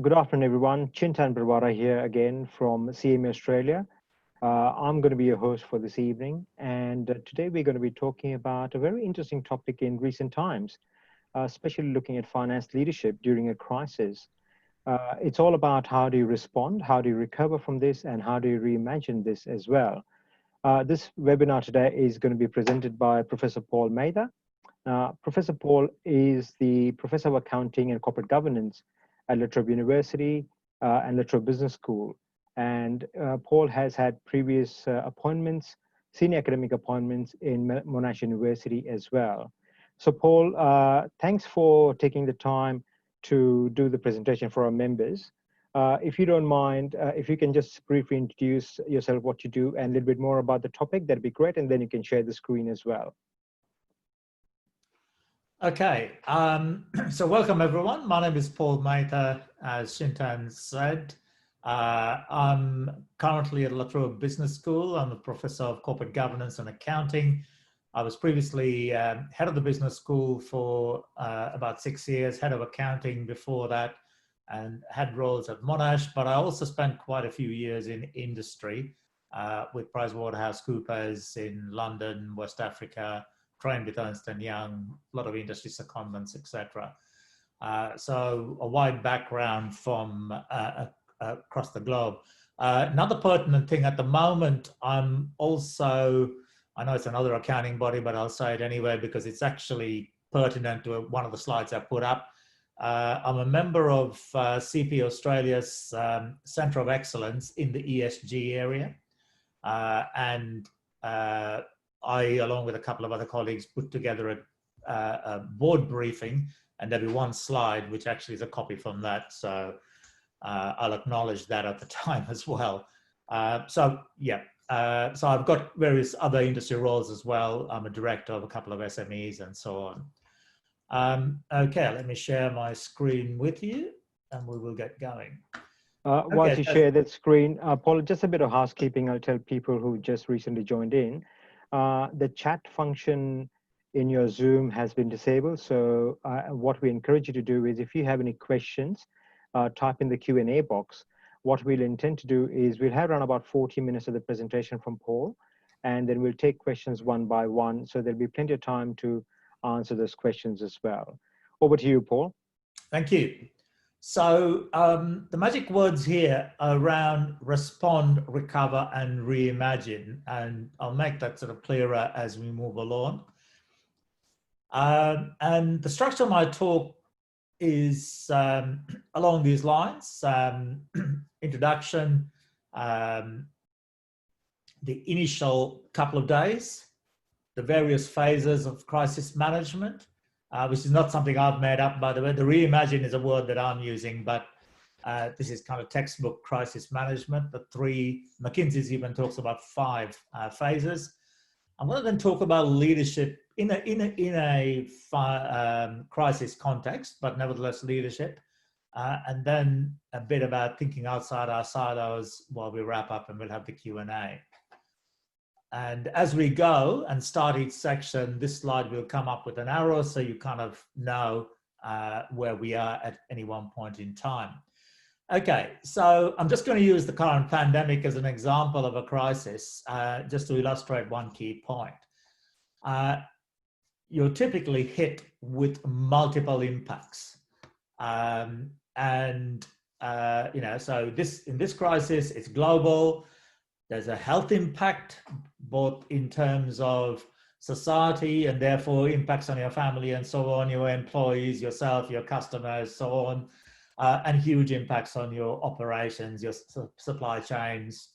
Good afternoon, everyone. Chintan Barwara here again from CMA Australia. I'm going to be your host for this evening, and today we're going to be talking about a very interesting topic in recent times, especially looking at finance leadership during a crisis. It's all about how do you respond, how do you recover from this, and how do you reimagine this as well. This webinar today is going to be presented by Professor Paul Mather. Professor Paul is the Professor of Accounting and Corporate Governance at La Trobe University and La Trobe Business School. And Paul has had previous appointments, senior academic appointments in Monash University as well. So Paul, thanks for taking the time to do the presentation for our members. If you don't mind, if you can just briefly introduce yourself, what you do, and a little bit more about the topic, that'd be great. And then you can share the screen as well. Okay, so welcome everyone. My name is Paul Mather, as Chintan said. I'm currently at La Trobe Business School. I'm a professor of corporate governance and accounting. I was previously head of the business school for about 6 years, head of accounting before that, and had roles at Monash, but I also spent quite a few years in industry with PricewaterhouseCoopers in London, West Africa, trained with Ernst & Young, a lot of industry secondments, etc. So a wide background from across the globe. Another pertinent thing at the moment, I'm also, I know it's another accounting body, but I'll say it anyway because it's actually pertinent to one of the slides I put up. I'm a member of CP Australia's Centre of Excellence in the ESG area. And I, along with a couple of other colleagues, put together a board briefing, and there'll be one slide, which actually is a copy from that. So I'll acknowledge that at the time as well. So I've got various other industry roles as well. I'm a director of a couple of SMEs and so on. Okay, let me share my screen with you and we will get going. Whilst you share that screen, Paul, just a bit of housekeeping. I'll tell people who just recently joined in. The chat function in your Zoom has been disabled. So what we encourage you to do is if you have any questions, type in the Q&A box. What we'll intend to do is we'll have around about 40 minutes of the presentation from Paul, and then we'll take questions one by one. So there'll be plenty of time to answer those questions as well. Over to you, Paul. Thank you. So the magic words here are around respond, recover, and reimagine. And I'll make that sort of clearer as we move along. And the structure of my talk is along these lines. Introduction, the initial couple of days, the various phases of crisis management, which is not something I've made up, by the way. The reimagine is a word that I'm using, but this is kind of textbook crisis management. The three, McKinsey's even talks about 5 phases. I'm going to then talk about leadership in a crisis context, but nevertheless leadership. And then a bit about thinking outside our silos while we wrap up, and we'll have the Q&A. And as we go and start each section, this slide will come up with an arrow so you kind of know where we are at any one point in time. Okay, so I'm just going to use the current pandemic as an example of a crisis, just to illustrate one key point. You're typically hit with multiple impacts. So in this crisis, it's global. There's a health impact, both in terms of society and therefore impacts on your family and so on, your employees, yourself, your customers, so on, and huge impacts on your operations, your supply chains,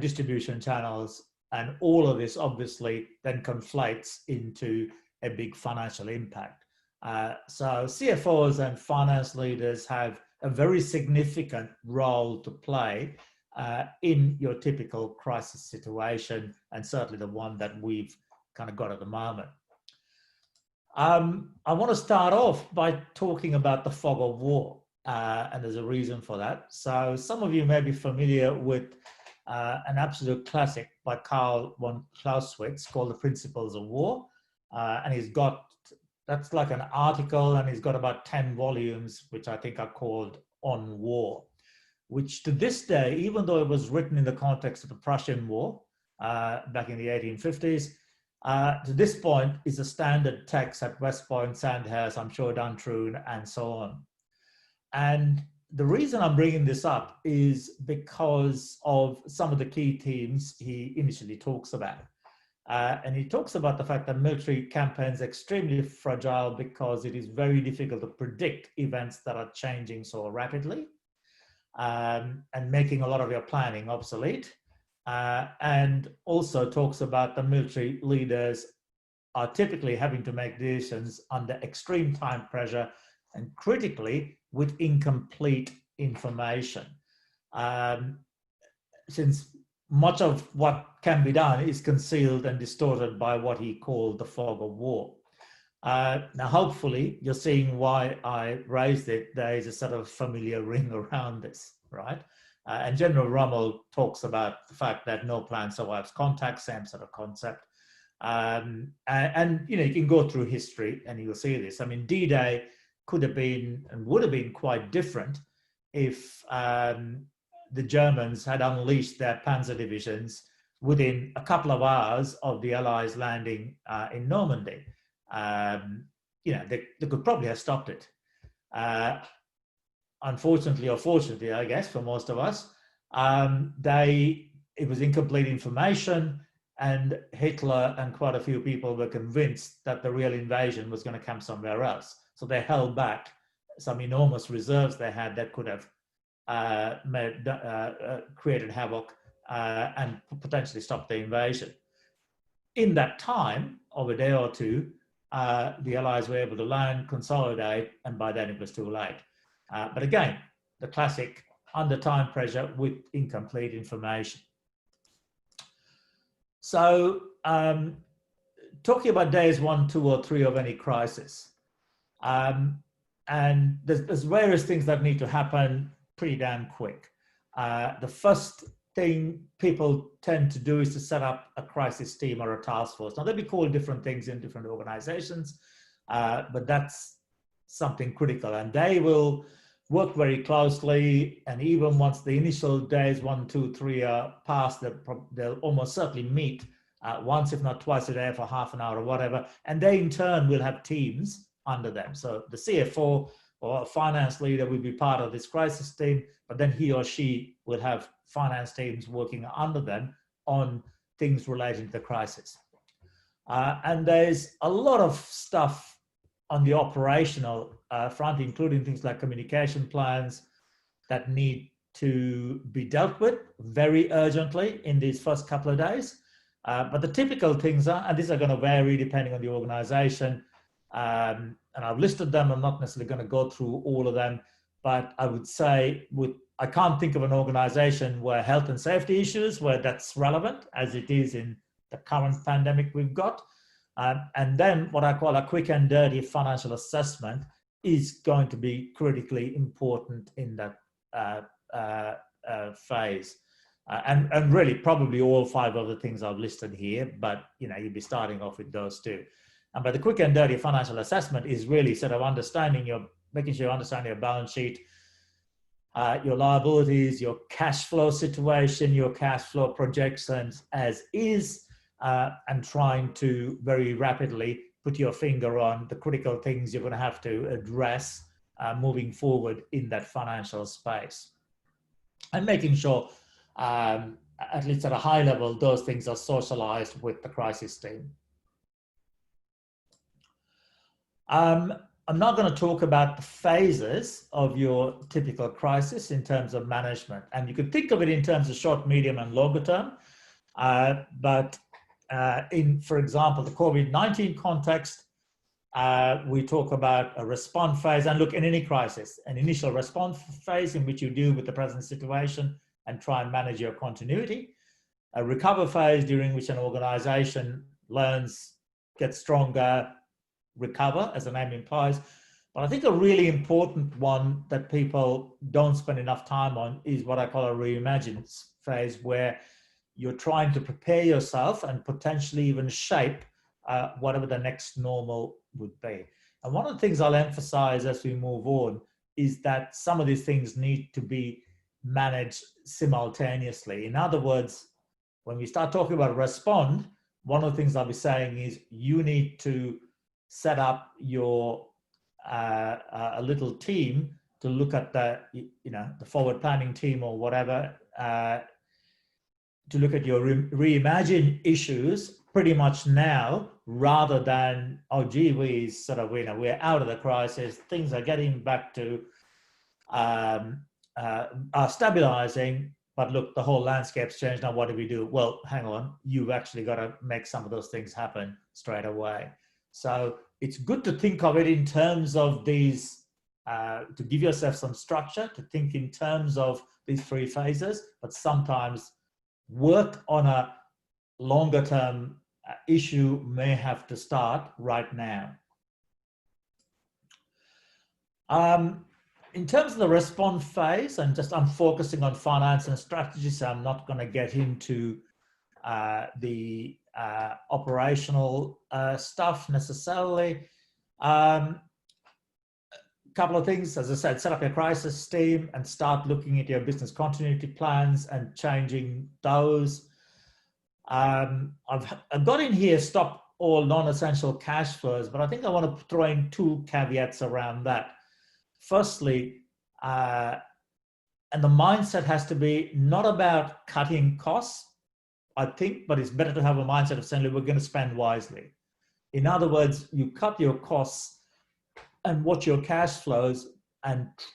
distribution channels, and all of this obviously then conflates into a big financial impact. So CFOs and finance leaders have a very significant role to play in your typical crisis situation, and certainly the one that we've kind of got at the moment. I want to start off by talking about the fog of war, and there's a reason for that. So some of you may be familiar with an absolute classic by Karl von Clausewitz called The Principles of War, and he's got That's like an article, and he's got about 10 volumes, which I think are called On War, which to this day, even though it was written in the context of the Prussian War back in the 1850s, to this point is a standard text at West Point, Sandhurst, I'm sure Duntroon, and so on. And the reason I'm bringing this up is because of some of the key themes he initially talks about. And he talks about the fact that military campaigns are extremely fragile because it is very difficult to predict events that are changing so rapidly, and making a lot of your planning obsolete. And also talks about the military leaders are typically having to make decisions under extreme time pressure and critically with incomplete information. Since much of what can be done is concealed and distorted by what he called the fog of war. Now, hopefully, you're seeing why I raised it. There is a sort of familiar ring around this, right? And General Rommel talks about the fact that no plan survives contact, same sort of concept. And you know, you can go through history and you'll see this. I mean, D-Day could have been and would have been quite different if the Germans had unleashed their panzer divisions within a couple of hours of the Allies landing in Normandy. You know, they could probably have stopped it. Unfortunately, or fortunately, I guess, for most of us, it was incomplete information, and Hitler and quite a few people were convinced that the real invasion was going to come somewhere else. So they held back some enormous reserves they had that could have created havoc and potentially stopped the invasion. In that time, of a day or two, the Allies were able to land, consolidate, and by then it was too late. But again, the classic under time pressure with incomplete information. So talking about days 1, 2, or 3 of any crisis, and there's various things that need to happen pretty damn quick. The first thing people tend to do is to set up a crisis team or a task force. Now, they'll be called different things in different organizations, but that's something critical. And they will work very closely. And even once the initial days 1, 2, 3 are passed, they'll almost certainly meet once, if not twice a day for half an hour or whatever. And they in turn will have teams under them. So the CFO or a finance leader will be part of this crisis team, but then he or she will have finance teams working under them on things relating to the crisis. And there's a lot of stuff on the operational front, including things like communication plans that need to be dealt with very urgently in these first couple of days. But the typical things are, and these are going to vary depending on the organization, and I've listed them. I'm not necessarily going to go through all of them, but I would say I can't think of an organization where health and safety issues, where that's relevant as it is in the current pandemic we've got. And then what I call a quick and dirty financial assessment is going to be critically important in that phase. And really probably all 5 other things I've listed here, but you know, you'd be starting off with those 2. And by the quick and dirty financial assessment is really sort of making sure you understand your balance sheet, your liabilities, your cash flow situation, your cash flow projections as is, and trying to very rapidly put your finger on the critical things you're going to have to address moving forward in that financial space. And making sure, at least at a high level, those things are socialized with the crisis team. I'm not going to talk about the phases of your typical crisis in terms of management. And you could think of it in terms of short, medium, and longer term. But for example, the COVID-19 context, we talk about a response phase. And look, in any crisis, an initial response phase in which you deal with the present situation and try and manage your continuity. A recover phase during which an organization learns, gets stronger, recover, as the name implies. But I think a really important one that people don't spend enough time on is what I call a Reimagine phase, where you're trying to prepare yourself and potentially even shape whatever the next normal would be. And one of the things I'll emphasize as we move on is that some of these things need to be managed simultaneously. In other words, when we start talking about respond, one of the things I'll be saying is you need to set up your a little team to look at the the forward planning team or whatever, to look at your reimagine issues pretty much now, rather than, oh gee whiz, sort of, we're out of the crisis, things are getting back to are stabilizing, but look, the whole landscape's changed, now what do we do? Well, hang on, you've actually got to make some of those things happen straight away. So it's good to think of it in terms of these, to give yourself some structure, to think in terms of these 3 phases, but sometimes work on a longer term issue may have to start right now. In terms of the respond phase, I'm focusing on finance and strategy, so I'm not going to get into the operational stuff necessarily. Couple of things, as I said, set up your crisis team and start looking at your business continuity plans and changing those. I've got in here, stop all non-essential cash flows, but I think I want to throw in 2 caveats around that. Firstly, and the mindset has to be not about cutting costs, I think, but it's better to have a mindset of saying, we're going to spend wisely. In other words, you cut your costs and watch your cash flows,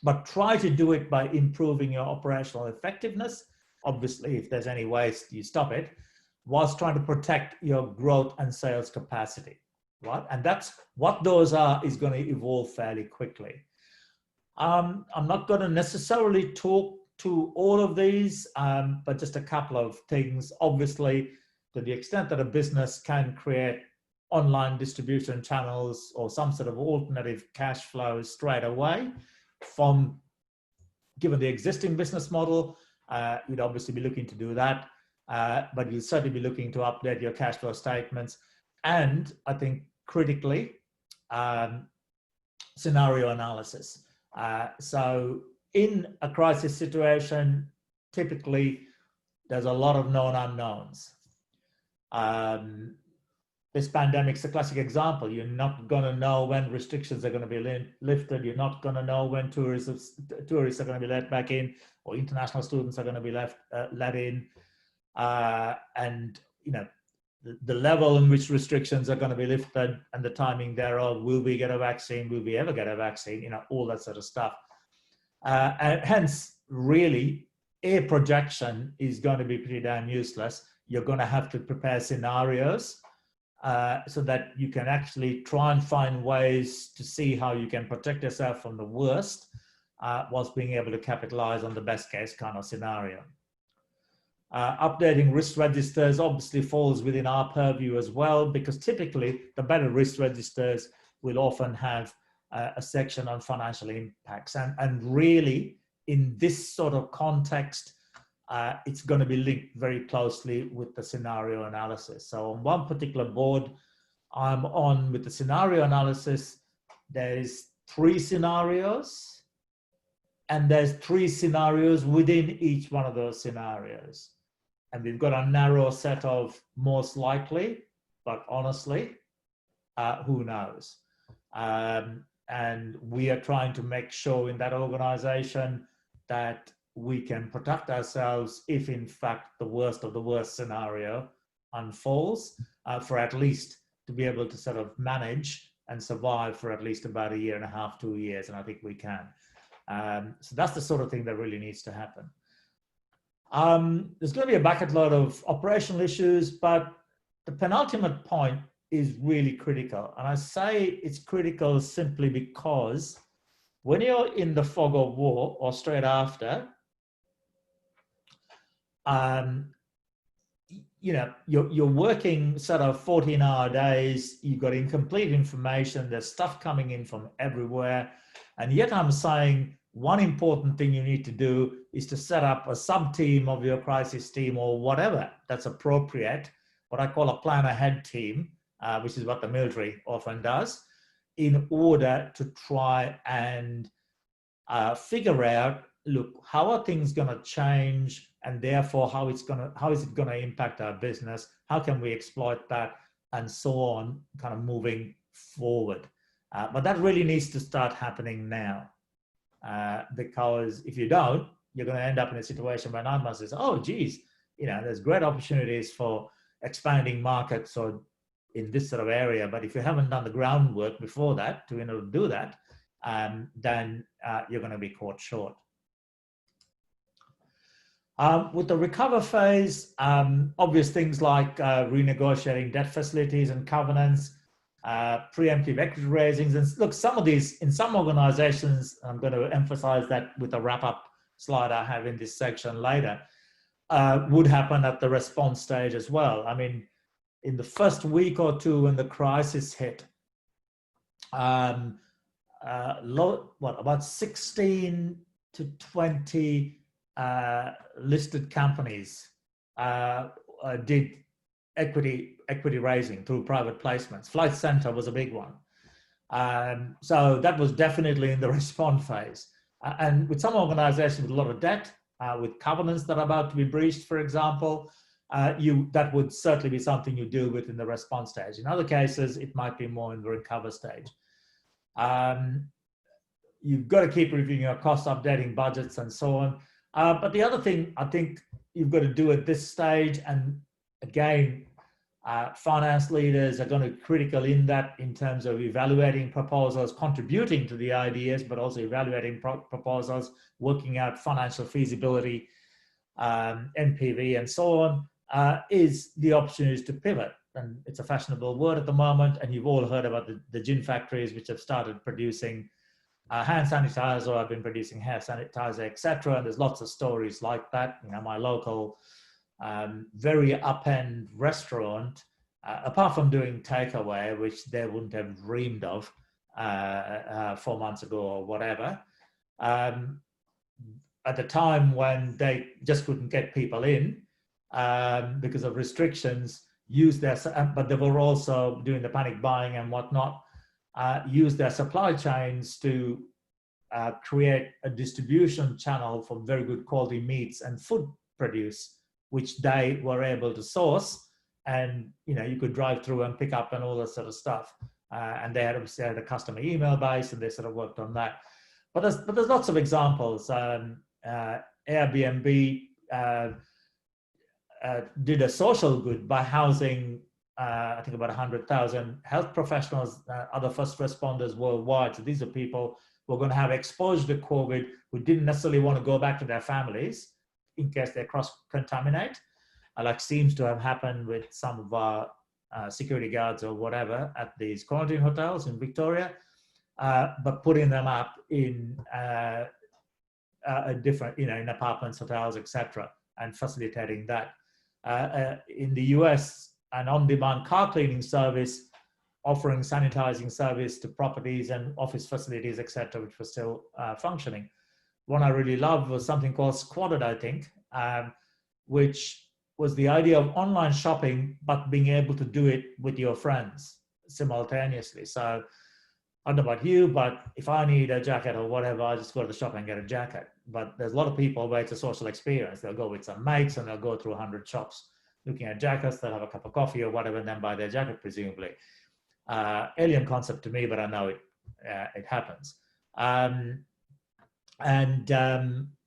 but try to do it by improving your operational effectiveness. Obviously, if there's any waste, you stop it, whilst trying to protect your growth and sales capacity, right? And that's what those are, is going to evolve fairly quickly. I'm not going to necessarily talk to all of these, but just a couple of things. Obviously, to the extent that a business can create online distribution channels or some sort of alternative cash flows straight away from, given the existing business model, you'd obviously be looking to do that, but you'll certainly be looking to update your cash flow statements. And I think critically, scenario analysis. So in a crisis situation, typically there's a lot of known unknowns. This pandemic's a classic example. You're not going to know when restrictions are going to be lifted. You're not going to know when tourists are going to be let back in, or international students are going to be let in. And the level in which restrictions are going to be lifted and the timing thereof. Will we get a vaccine? Will we ever get a vaccine? All that sort of stuff. And hence, really, a projection is going to be pretty damn useless. You're going to have to prepare scenarios so that you can actually try and find ways to see how you can protect yourself from the worst, whilst being able to capitalize on the best case kind of scenario. Updating risk registers obviously falls within our purview as well, because typically the better risk registers will often have a section on financial impacts. And really, in this sort of context, it's going to be linked very closely with the scenario analysis. So on one particular board I'm on with the scenario analysis, there's 3 scenarios, and there's 3 scenarios within each one of those scenarios. And we've got a narrow set of most likely, but honestly, who knows? And we are trying to make sure in that organization that we can protect ourselves if in fact the worst of the worst scenario unfolds, for at least to be able to sort of manage and survive for at least about 1.5 years, 2 years, and I think we can. So that's the sort of thing that really needs to happen. There's going to be a bucket load of operational issues, but the penultimate point is really critical. And I say it's critical simply because when you're in the fog of war or straight after, you're working sort of 14-hour days, you've got incomplete information, there's stuff coming in from everywhere. And yet I'm saying one important thing you need to do is to set up a sub-team of your crisis team or whatever that's appropriate, what I call a plan ahead team, which is what the military often does, in order to try and figure out, look, how are things going to change, and therefore how is it going to impact our business? How can we exploit that, and so on, kind of moving forward. But that really needs to start happening now, because if you don't, you're going to end up in a situation where 9 months is, oh, geez, there's great opportunities for expanding markets or in this sort of area. But if you haven't done the groundwork before that to do that, then you're going to be caught short. With the recover phase, obvious things like renegotiating debt facilities and covenants, preemptive equity raisings. And look, some of these, in some organizations, I'm going to emphasize that with the wrap-up slide I have in this section later, would happen at the response stage as well. I mean, in the first week or two when the crisis hit, about 16 to 20 listed companies did equity raising through private placements. Flight Centre was a big one. So that was definitely in the response phase. And with some organizations with a lot of debt, with covenants that are about to be breached, for example, that would certainly be something you deal with in the response stage. In other cases, it might be more in the recover stage. You've got to keep reviewing your costs, updating budgets, and so on. But the other thing I think you've got to do at this stage, and again, finance leaders are going to be critical in that, in terms of evaluating proposals, contributing to the ideas, but also evaluating proposals, working out financial feasibility, NPV, and so on, is the opportunities to pivot. And it's a fashionable word at the moment, and you've all heard about the gin factories which have started producing hand sanitizer, or I've been producing hair sanitizer, etc. And there's lots of stories like that. My local very up-end restaurant, apart from doing takeaway, which they wouldn't have dreamed of 4 months ago or whatever, at the time when they just couldn't get people in because of restrictions, but they were also doing the panic buying and whatnot, use their supply chains to create a distribution channel for very good quality meats and food produce, which they were able to source, and you could drive through and pick up and all that sort of stuff. And they had a customer email base, and they sort of worked on that. But there's lots of examples. Airbnb did a social good by housing, I think, about 100,000 health professionals, other first responders worldwide. So these are people who are going to have exposure to COVID, who didn't necessarily want to go back to their families in case they cross-contaminate, like seems to have happened with some of our security guards or whatever at these quarantine hotels in Victoria, but putting them up in different, in apartments, hotels, etc., and facilitating that. In the US, an on-demand car cleaning service offering sanitizing service to properties and office facilities, etc., which was still functioning. One I really loved was something called Squatted, I think, which was the idea of online shopping, but being able to do it with your friends simultaneously. So I don't know about you, but if I need a jacket or whatever, I just go to the shop and get a jacket. But there's a lot of people where it's a social experience. They'll go with some mates and they'll go through 100 shops looking at jackets. They'll have a cup of coffee or whatever, and then buy their jacket, presumably. Alien concept to me, but I know it happens.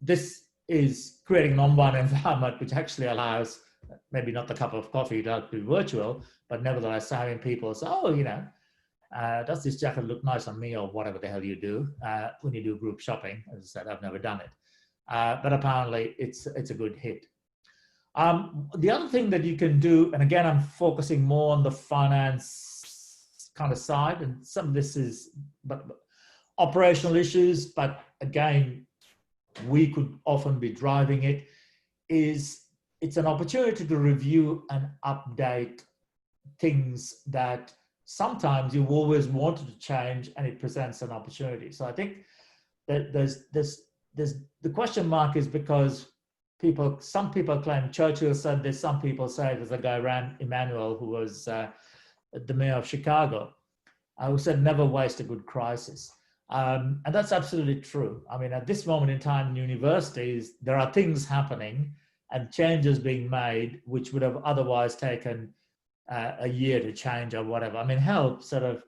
This is creating an online environment which actually allows maybe not the cup of coffee to be virtual, but nevertheless having people say, oh, does this jacket look nice on me, or whatever the hell you do when you do group shopping. As I said, I've never done it, but apparently it's a good hit. The other thing that you can do, and again, I'm focusing more on the finance kind of side, and some of this is but operational issues, but again, we could often be driving it, is it's an opportunity to review and update things that sometimes you've always wanted to change, and it presents an opportunity. So I think that there's the question mark is because some people claim Churchill said this, some people say there's a guy, Rahm Emanuel, who was the mayor of Chicago. who said, never waste a good crisis. And that's absolutely true. I mean, at this moment in time in universities, there are things happening and changes being made which would have otherwise taken a year to change or whatever. I mean, help sort of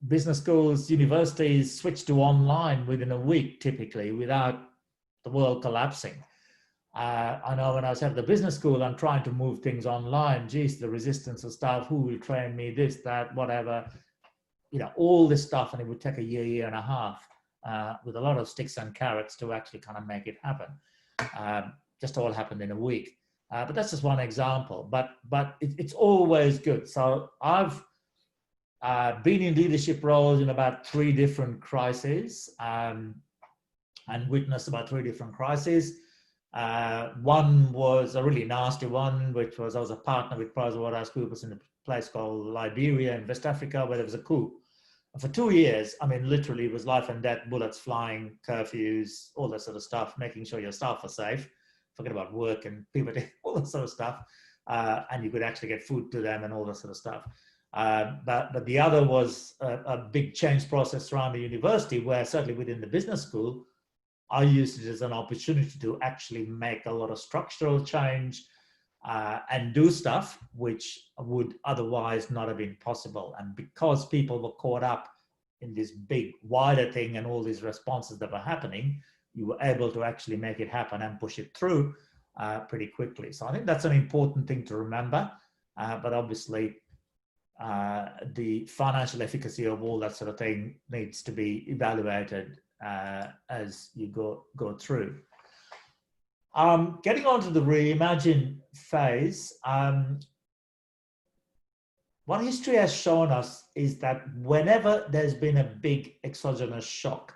business schools, universities switch to online within a week, typically, without the world collapsing. I know when I was at the business school, I'm trying to move things online. Geez, the resistance of staff, who will train me, this, that, whatever, all this stuff. And it would take a year and a half with a lot of sticks and carrots to actually kind of make it happen. Just all happened in a week. But that's just one example. But it's always good. So I've been in leadership roles in about 3 different crises and witnessed about 3 different crises. One was a really nasty one, which was I was a partner with PricewaterhouseCoopers in a place called Liberia in West Africa, where there was a coup. And for 2 years, I mean, literally it was life and death, bullets flying, curfews, all that sort of stuff, making sure your staff are safe. Forget about work and people, all that sort of stuff. And you could actually get food to them and all that sort of stuff. But the other was a big change process around the university, where certainly within the business school, I used it as an opportunity to actually make a lot of structural change and do stuff which would otherwise not have been possible. And because people were caught up in this big, wider thing and all these responses that were happening, you were able to actually make it happen and push it through pretty quickly. So I think that's an important thing to remember. But obviously, the financial efficacy of all that sort of thing needs to be evaluated as you go through. Getting on to the Reimagine phase, what history has shown us is that whenever there's been a big exogenous shock,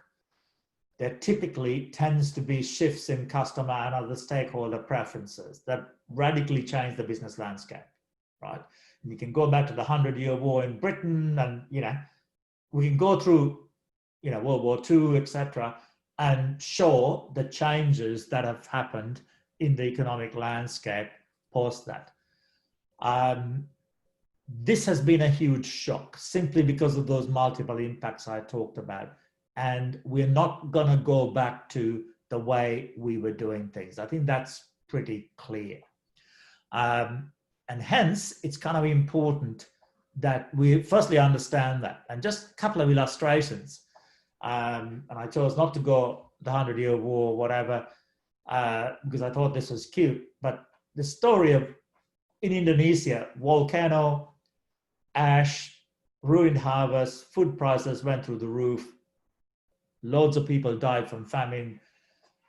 there typically tends to be shifts in customer and other stakeholder preferences that radically change the business landscape, right? And you can go back to the 100-year war in Britain, and we can go through World War II, etc., and show the changes that have happened in the economic landscape post that. This has been a huge shock simply because of those multiple impacts I talked about. And we're not going to go back to the way we were doing things. I think that's pretty clear. And hence, it's kind of important that we firstly understand that. And just a couple of illustrations. And I chose not to go the 100-year war, whatever, because I thought this was cute. But the story of, in Indonesia, volcano, ash, ruined harvest, food prices went through the roof. Loads of people died from famine,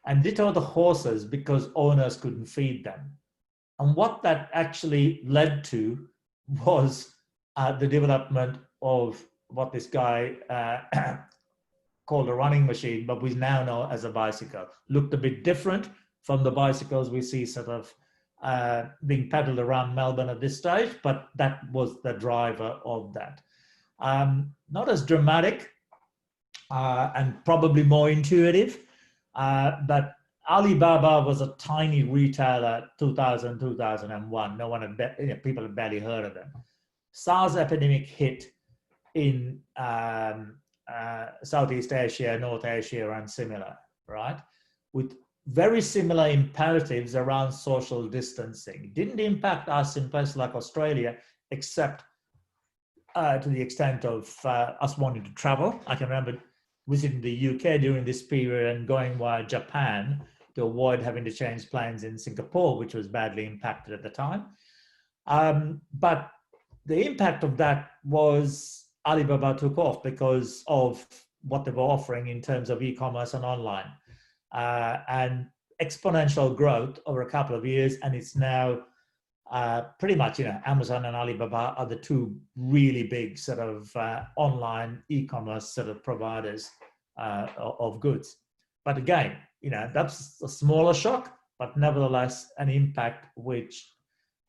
and ditto the horses because owners couldn't feed them. And what that actually led to was the development of what this guy called a running machine, but we now know as a bicycle. Looked a bit different from the bicycles we see sort of being pedaled around Melbourne at this stage, but that was the driver of that. Not as dramatic and probably more intuitive, but Alibaba was a tiny retailer 2000, 2001. No one had, people had barely heard of them. SARS epidemic hit in Southeast Asia, North Asia, and similar, right? With very similar imperatives around social distancing. It didn't impact us in places like Australia, except to the extent of us wanting to travel. I can remember visiting the UK during this period and going via Japan to avoid having to change planes in Singapore, which was badly impacted at the time. But the impact of that was Alibaba took off because of what they were offering in terms of e-commerce and online. And exponential growth over a couple of years, and it's now pretty much, Amazon and Alibaba are the 2 really big sort of online e-commerce sort of providers of goods. But again, that's a smaller shock, but nevertheless an impact which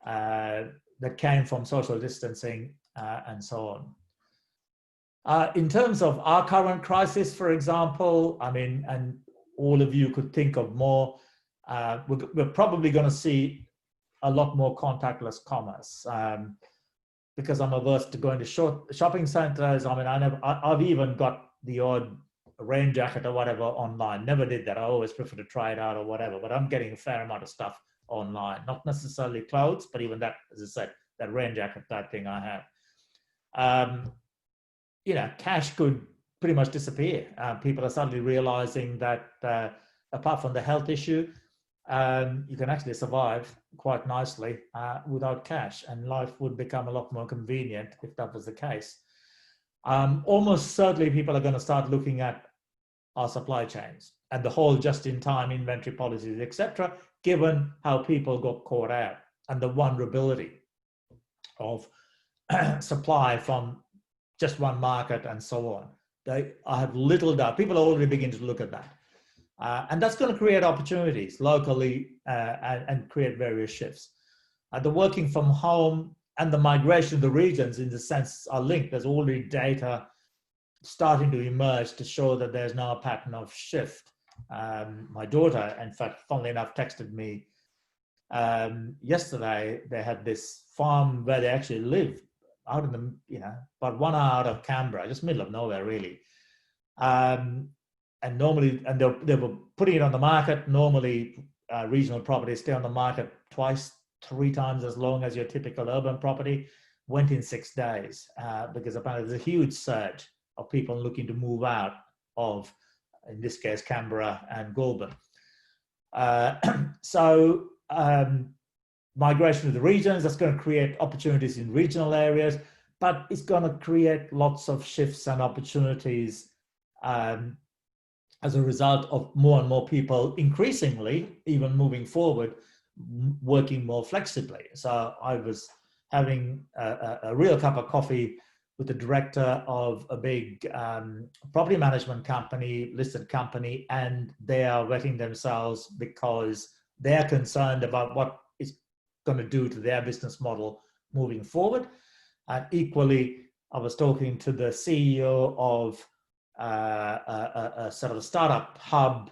that came from social distancing and so on. In terms of our current crisis, for example, I mean, and all of you could think of more, we're probably going to see a lot more contactless commerce. because I'm averse to going to shopping centers. I mean, I've even got the odd rain jacket or whatever online. Never did that. I always prefer to try it out or whatever, but I'm getting a fair amount of stuff online, not necessarily clothes, but even that, as I said, that rain jacket type thing I have. Cash could pretty much disappear. People are suddenly realizing that apart from the health issue, you can actually survive quite nicely without cash, and life would become a lot more convenient if that was the case. Almost certainly people are going to start looking at our supply chains and the whole just-in-time inventory policies, etc., given how people got caught out and the vulnerability of supply from just one market and so on. I have little doubt. People are already beginning to look at that. And that's going to create opportunities locally and create various shifts. The working from home and the migration of the regions, in the sense, are linked. There's already data starting to emerge to show that there's now a pattern of shift. My daughter, in fact, funnily enough, texted me yesterday. They had this farm where they actually live out in the, about 1 hour out of Canberra, just middle of nowhere, really. And normally, and they were putting it on the market. Normally, regional properties stay on the market 3 times as long as your typical urban property. Went in 6 days because apparently there's a huge surge of people looking to move out of, in this case, Canberra and Goulburn. So migration to the regions, that's going to create opportunities in regional areas, but it's going to create lots of shifts and opportunities as a result of more and more people increasingly, even moving forward, working more flexibly. So I was having a real cup of coffee with the director of a big property management company, listed company, and they are wetting themselves because they're concerned about what it's going to do to their business model moving forward. And equally, I was talking to the CEO of a sort of a startup hub,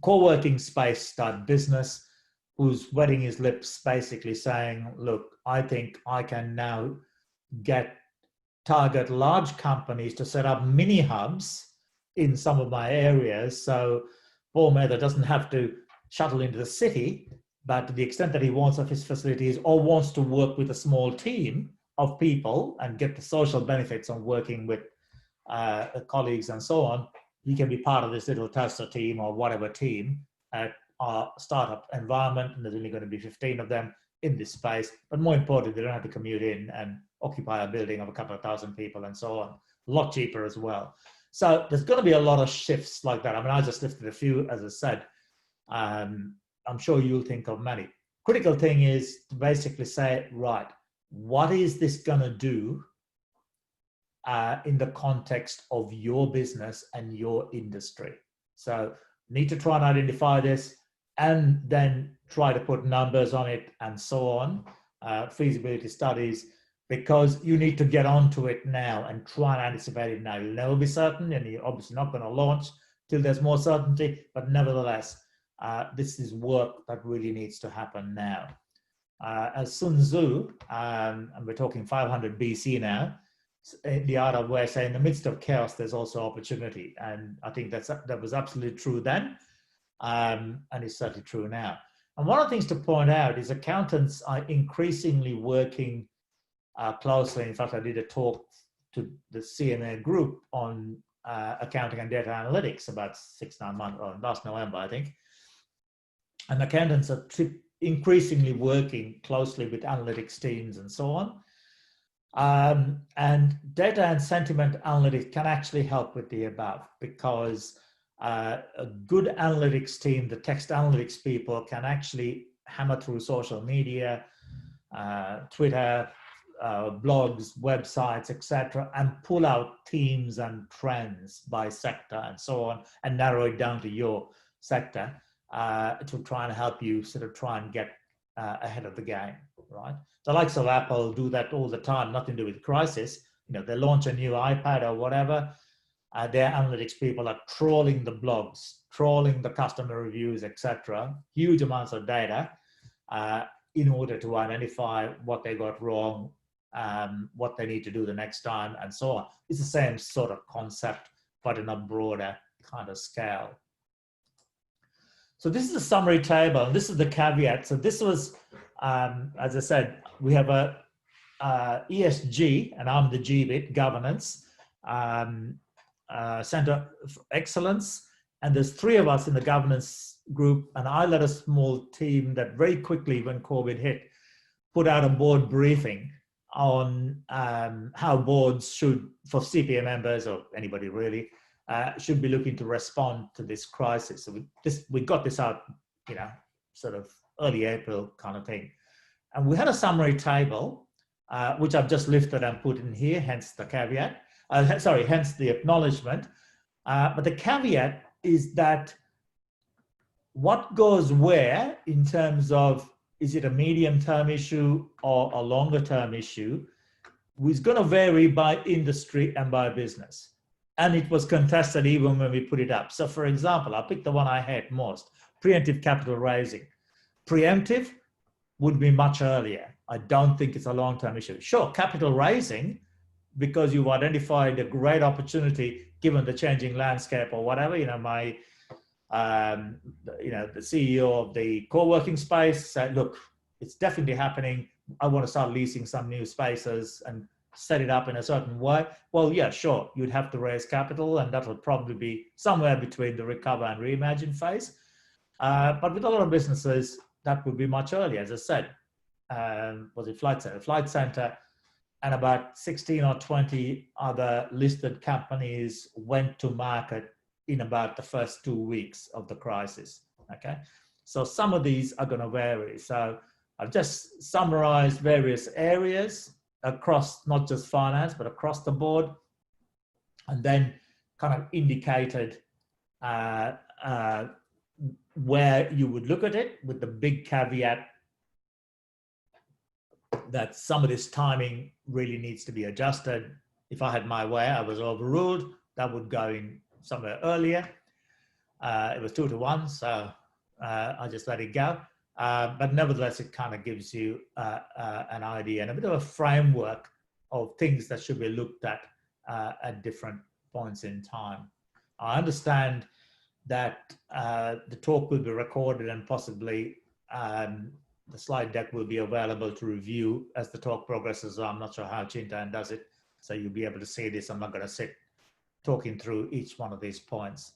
co-working space type business, who's wetting his lips, basically saying, look, I think I can now target large companies to set up mini hubs in some of my areas. So Paul Mather doesn't have to shuttle into the city, but to the extent that he wants of his facilities or wants to work with a small team of people and get the social benefits of working with colleagues and so on, he can be part of this little Tesla team or whatever team at our startup environment, and there's only going to be 15 of them in this space. But more importantly, they don't have to commute in and occupy a building of a couple of thousand people and so on. A lot cheaper as well. So there's going to be a lot of shifts like that. I mean, I just listed a few, as I said. I'm sure you'll think of many. Critical thing is to basically say, right, what is this going to do in the context of your business and your industry? So need to try and identify this and then try to put numbers on it and so on, feasibility studies, because you need to get onto it now and try and anticipate it now. You'll never be certain, and you're obviously not going to launch till there's more certainty, but nevertheless, this is work that really needs to happen now. As Sun Tzu, and we're talking 500 BC now, in the art of where, say, in the midst of chaos, there's also opportunity. And I think that was absolutely true then, and it's certainly true now. And one of the things to point out is accountants are increasingly working closely. In fact, I did a talk to the CMA group on accounting and data analytics about 6-9 months, or last November, I think. And accountants are increasingly working closely with analytics teams and so on. And data and sentiment analytics can actually help with the above, because a good analytics team, the text analytics people, can actually hammer through social media, Twitter, blogs, websites, etc., and pull out themes and trends by sector and so on, and narrow it down to your sector to try and help you sort of try and get ahead of the game, right? The likes of Apple do that all the time, nothing to do with crisis. They launch a new iPad or whatever, their analytics people are trawling the blogs, trawling the customer reviews, etc., huge amounts of data in order to identify what they got wrong, what they need to do the next time, and so on. It's the same sort of concept, but in a broader kind of scale. So this is the summary table, and this is the caveat. So this was, as I said, we have a ESG, and I'm the G bit, governance, Center of Excellence, and there's 3 of us in the governance group, and I led a small team that very quickly, when COVID hit, put out a board briefing on how boards should, for CPA members or anybody really, should be looking to respond to this crisis. So we got this out, sort of early April kind of thing. And we had a summary table, which I've just lifted and put in here, hence the caveat, hence the acknowledgement. But the caveat is that what goes where in terms of, is it a medium-term issue or a longer-term issue, is going to vary by industry and by business. And it was contested even when we put it up. So for example, I'll pick the one I hate most, preemptive capital raising. Preemptive would be much earlier. I don't think it's a long-term issue. Sure, capital raising, because you've identified a great opportunity given the changing landscape or whatever, the CEO of the co-working space said, look, it's definitely happening. I want to start leasing some new spaces and set it up in a certain way. Well, yeah, sure, you'd have to raise capital, and that'll probably be somewhere between the recover and reimagine phase. But with a lot of businesses, that would be much earlier. As I said, was it Flight Centre? Flight Centre and about 16 or 20 other listed companies went to market in about the first 2 weeks of the crisis, okay? So some of these are gonna vary. So I've just summarized various areas across not just finance, but across the board, and then kind of indicated where you would look at it, with the big caveat that some of this timing really needs to be adjusted. If I had my way, I was overruled, that would go in somewhere earlier. It was 2 to 1, so I just let it go. But nevertheless, it kind of gives you an idea and a bit of a framework of things that should be looked at different points in time. I understand that the talk will be recorded, and possibly the slide deck will be available to review as the talk progresses. I'm not sure how Chintan does it, so you'll be able to see this. I'm not going to sit talking through each one of these points.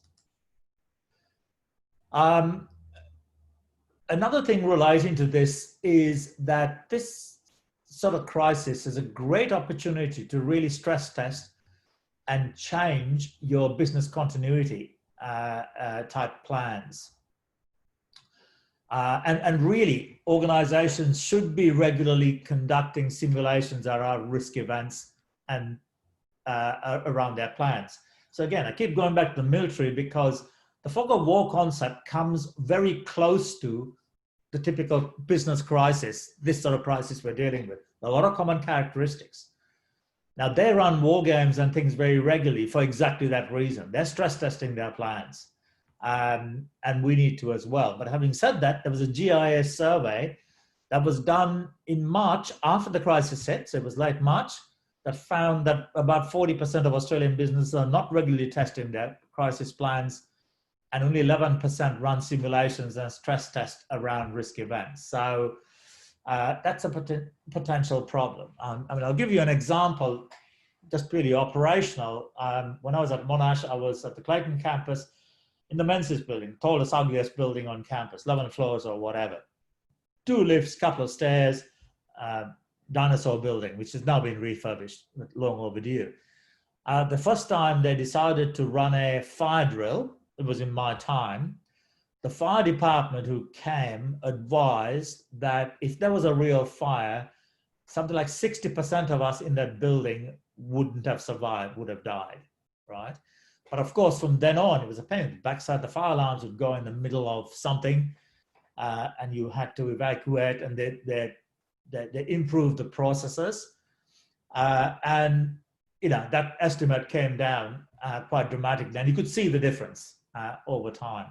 Another thing relating to this is that this sort of crisis is a great opportunity to really stress test and change your business continuity type plans. And really, organizations should be regularly conducting simulations around risk events and around their plans. So again, I keep going back to the military because the fog of war concept comes very close to the typical business crisis, this sort of crisis we're dealing with. A lot of common characteristics. Now, they run war games and things very regularly for exactly that reason. They're stress testing their plans. And we need to as well. But having said that, there was a GIS survey that was done in March after the crisis hit, so it was late March, that found that about 40% of Australian businesses are not regularly testing their crisis plans, and only 11% run simulations and stress test around risk events. So that's a potential problem. I mean, I'll give you an example, just purely operational. When I was at Monash, I was at the Clayton campus in the Menzies building, tallest, ugliest building on campus, 11 floors or whatever. 2 lifts, couple of stairs, dinosaur building, which has now been refurbished, long overdue. The first time they decided to run a fire drill, it was in my time, the fire department who came advised that if there was a real fire, something like 60% of us in that building wouldn't have survived, would have died, right? But of course, from then on, it was a pain. Backside, the fire alarms would go in the middle of something, and you had to evacuate, and they improved the processes. And that estimate came down quite dramatically, and you could see the difference over time.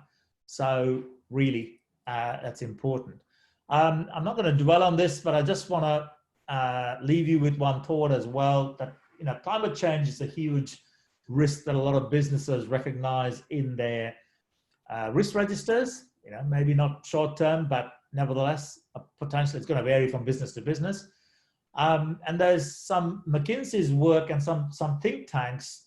So really, that's important. I'm not going to dwell on this, but I just want to leave you with one thought as well, that climate change is a huge risk that a lot of businesses recognize in their risk registers. Maybe not short term, but nevertheless, potentially it's going to vary from business to business. And there's some McKinsey's work and some think tanks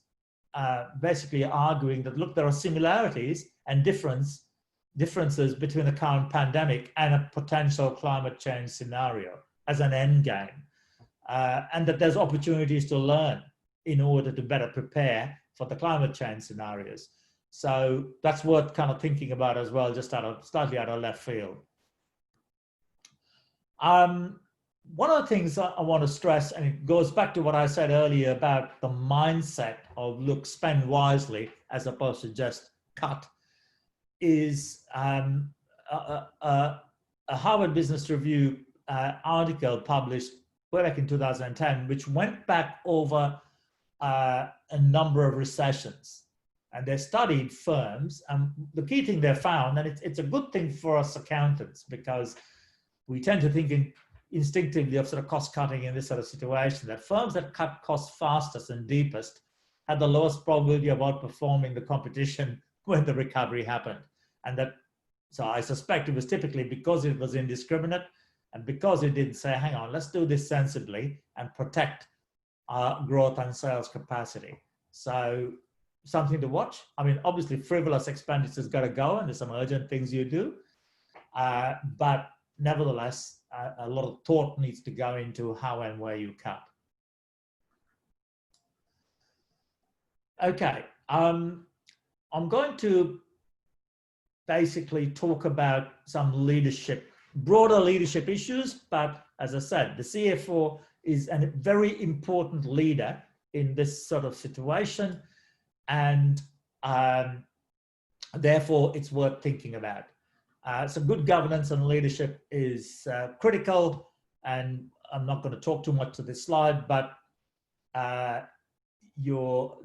basically arguing that, look, there are similarities and differences between the current pandemic and a potential climate change scenario as an end game, and that there's opportunities to learn in order to better prepare for the climate change scenarios. So that's worth kind of thinking about as well, just slightly out of left field. One of the things I want to stress, and it goes back to what I said earlier about the mindset of, look, spend wisely as opposed to just cut, is a Harvard Business Review article published way back in 2010, which went back over a number of recessions. And they studied firms, and the key thing they found, and it's a good thing for us accountants, because we tend to think instinctively of sort of cost cutting in this sort of situation, that firms that cut costs fastest and deepest had the lowest probability of outperforming the competition when the recovery happened. And so I suspect it was typically because it was indiscriminate, and because it didn't say, hang on, let's do this sensibly and protect our growth and sales capacity. So something to watch. I mean, obviously frivolous expenditures got to go, and there's some urgent things you do, but nevertheless, a lot of thought needs to go into how and where you cut. Okay, I'm going to basically talk about some broader leadership issues, but as I said, the CFO is a very important leader in this sort of situation, and therefore it's worth thinking about. So good governance and leadership is critical, and I'm not going to talk too much to this slide, but your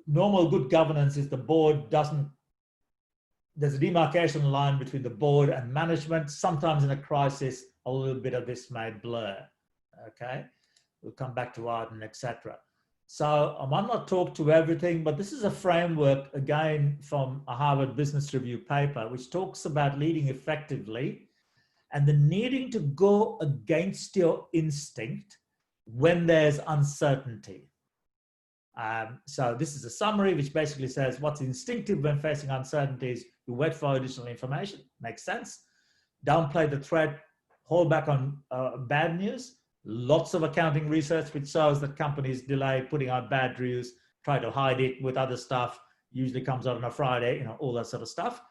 normal good governance is the board there's a demarcation line between the board and management. Sometimes in a crisis, a little bit of this may blur, okay? We'll come back to Arden, etc. So I might not talk to everything, but this is a framework, again, from a Harvard Business Review paper, which talks about leading effectively and the needing to go against your instinct when there's uncertainty. So this is a summary which basically says what's instinctive when facing uncertainties: you wait for additional information, makes sense. Downplay the threat, hold back on bad news. Lots of accounting research which shows that companies delay putting out bad reviews, try to hide it with other stuff, usually comes out on a Friday, all that sort of stuff.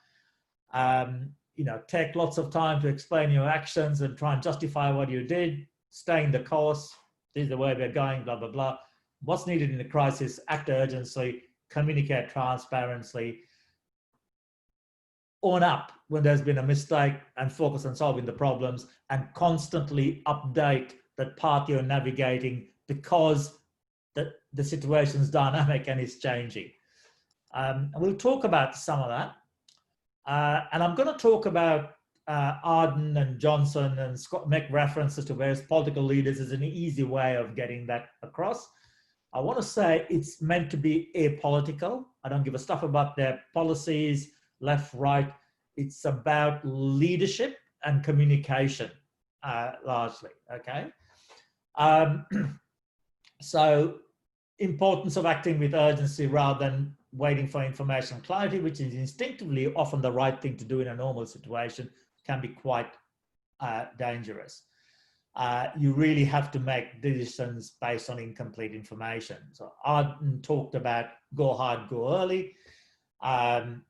Take lots of time to explain your actions and try and justify what you did, staying the course, this is the way we're going, blah, blah, blah. What's needed in a crisis: act urgently, communicate transparently, own up when there's been a mistake and focus on solving the problems, and constantly update that path you're navigating, because the situation's dynamic and it's changing. And we'll talk about some of that. And I'm going to talk about Arden and Johnson and Scott, make references to various political leaders as an easy way of getting that across. I want to say it's meant to be apolitical. I don't give a stuff about their policies, left, right. It's about leadership and communication, largely, okay? So importance of acting with urgency rather than waiting for information and clarity, which is instinctively often the right thing to do in a normal situation, can be quite dangerous. You really have to make decisions based on incomplete information. So Arden talked about go hard, go early,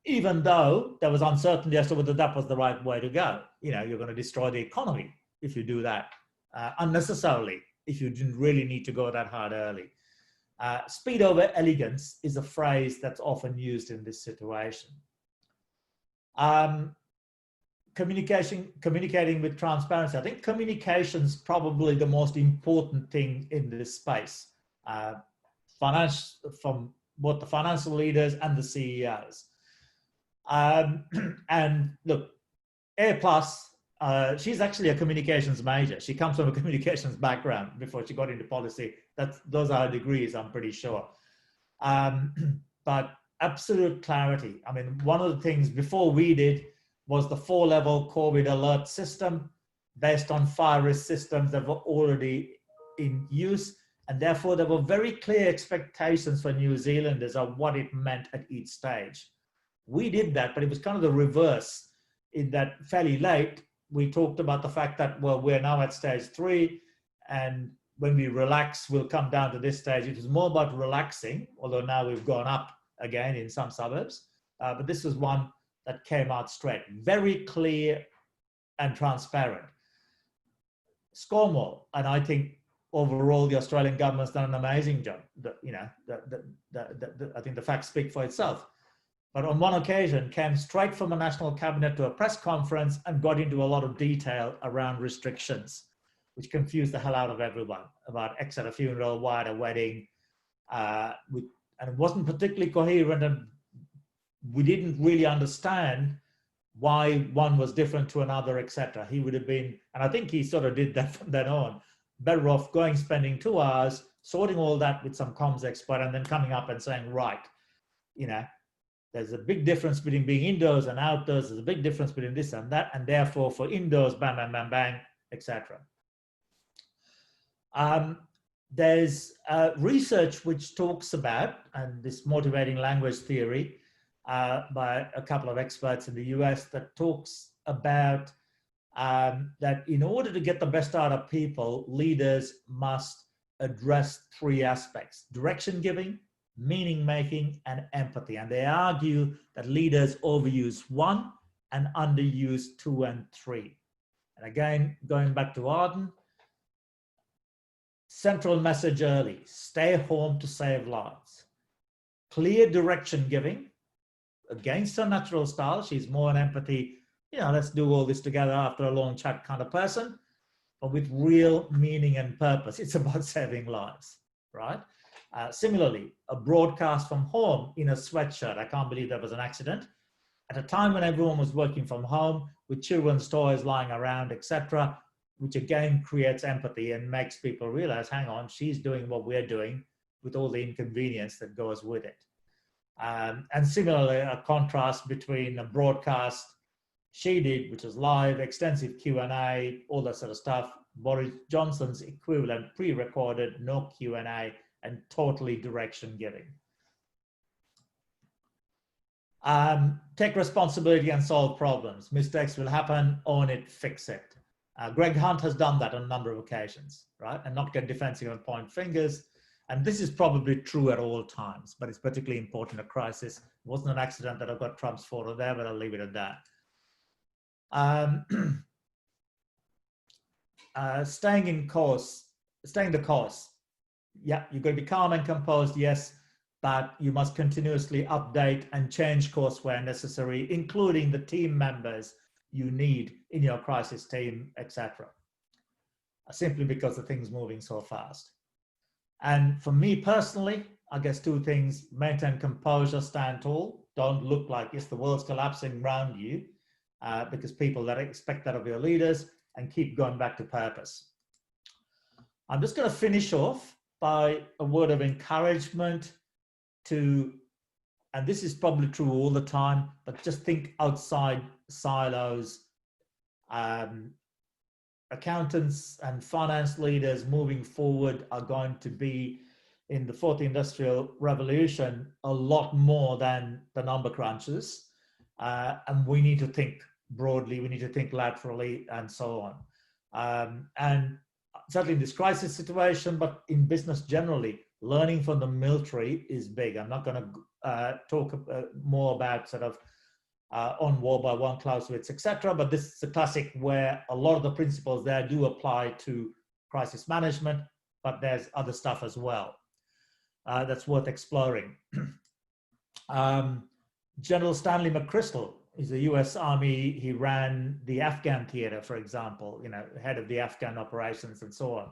even though there was uncertainty as to whether that was the right way to go. You're going to destroy the economy if you do that unnecessarily, if you didn't really need to go that hard early. Speed over elegance is a phrase that's often used in this situation. Communicating with transparency. I think communication is probably the most important thing in this space, from both the financial leaders and the CEOs. And look, A+, she's actually a communications major. She comes from a communications background before she got into policy. Those are her degrees, I'm pretty sure. But absolute clarity. I mean, one of the things before we did was the 4-level COVID alert system based on fire risk systems that were already in use. And therefore, there were very clear expectations for New Zealanders of what it meant at each stage. We did that, but it was kind of the reverse in that fairly late, we talked about the fact that, well, we're now at stage 3, and when we relax, we'll come down to this stage. It was more about relaxing, although now we've gone up again in some suburbs. But this was one that came out straight, very clear and transparent. Score more, and I think overall the Australian government's done an amazing job. I think the facts speak for itself. But on one occasion, came straight from a national cabinet to a press conference and got into a lot of detail around restrictions, which confused the hell out of everyone about X at a funeral, Y at a wedding. And it wasn't particularly coherent, and we didn't really understand why one was different to another, etc. He would have been, and I think he sort of did that from then on, better off spending 2 hours, sorting all that with some comms expert, and then coming up and saying, right, there's a big difference between being indoors and outdoors. There's a big difference between this and that. And therefore, for indoors, bang, bang, bang, bang, etc. There's research which talks about, and this motivating language theory by a couple of experts in the US that talks about that in order to get the best out of people, leaders must address 3 aspects: direction giving, meaning making, and empathy. And they argue that leaders overuse 1 and underuse 2 and 3. And again, going back to Arden, central message early: stay home to save lives. Clear direction giving against her natural style. She's more an empathy, let's do all this together after a long chat kind of person, but with real meaning and purpose. It's about saving lives, right? Similarly, a broadcast from home in a sweatshirt. I can't believe that was an accident. At a time when everyone was working from home with children's toys lying around, etc., which again creates empathy and makes people realize, hang on, she's doing what we're doing with all the inconvenience that goes with it. And similarly, a contrast between a broadcast she did, which was live, extensive Q&A, all that sort of stuff, Boris Johnson's equivalent, pre-recorded, no Q&A, and totally direction giving. Take responsibility and solve problems. Mistakes will happen, own it, fix it. Greg Hunt has done that on a number of occasions, right? And not get defensive and point fingers. And this is probably true at all times, but it's particularly important in a crisis. It wasn't an accident that I've got Trump's photo there, but I'll leave it at that. Staying the course. Yeah, you've got to be calm and composed, yes, but you must continuously update and change course where necessary, including the team members you need in your crisis team, etc. Simply because the thing's moving so fast. And for me personally, I guess 2 things: maintain composure, stand tall, don't look like the world's collapsing around you, because people that expect that of your leaders, and keep going back to purpose. I'm just going to finish off by a word of encouragement to, and this is probably true all the time, but just think outside silos. Accountants and finance leaders moving forward are going to be, in the 4th industrial revolution, a lot more than the number crunchers. And we need to think broadly, we need to think laterally, and so on. And certainly in this crisis situation, but in business generally, learning from the military is big. I'm not going to talk more about sort of on war by one Clausewitz, etc. But this is a classic where a lot of the principles there do apply to crisis management, but there's other stuff as well that's worth exploring. General Stanley McChrystal is a US Army. He ran the Afghan theater, for example, head of the Afghan operations and so on.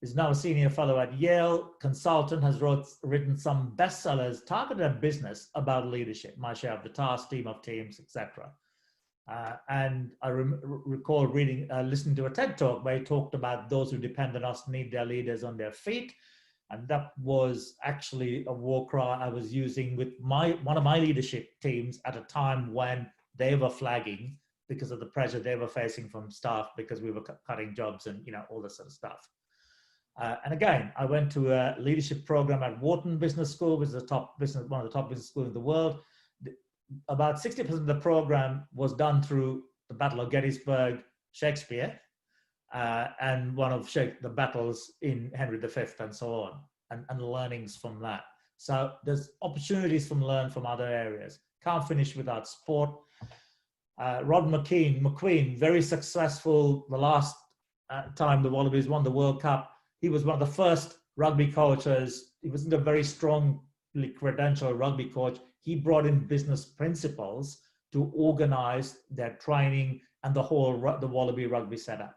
He's now a senior fellow at Yale, consultant, has written some bestsellers targeted at business about leadership, My Share of the Task, Team of Teams, etc. And I recall listening to a TED talk where he talked about those who depend on us need their leaders on their feet. And that was actually a war cry I was using with one of my leadership teams at a time when they were flagging because of the pressure they were facing from staff because we were cutting jobs and all this sort of stuff. And again, I went to a leadership program at Wharton Business School, which is one of the top business schools in the world. About 60% of the program was done through the Battle of Gettysburg, Shakespeare, and one of the battles in Henry V and so on, and learnings from that. So there's opportunities learn from other areas. Can't finish without sport. Rod McQueen, very successful the last time the Wallabies won the World Cup. He was one of the first rugby coaches. He wasn't a very strongly credentialed rugby coach. He brought in business principles to organize their training and the Wallaby rugby setup.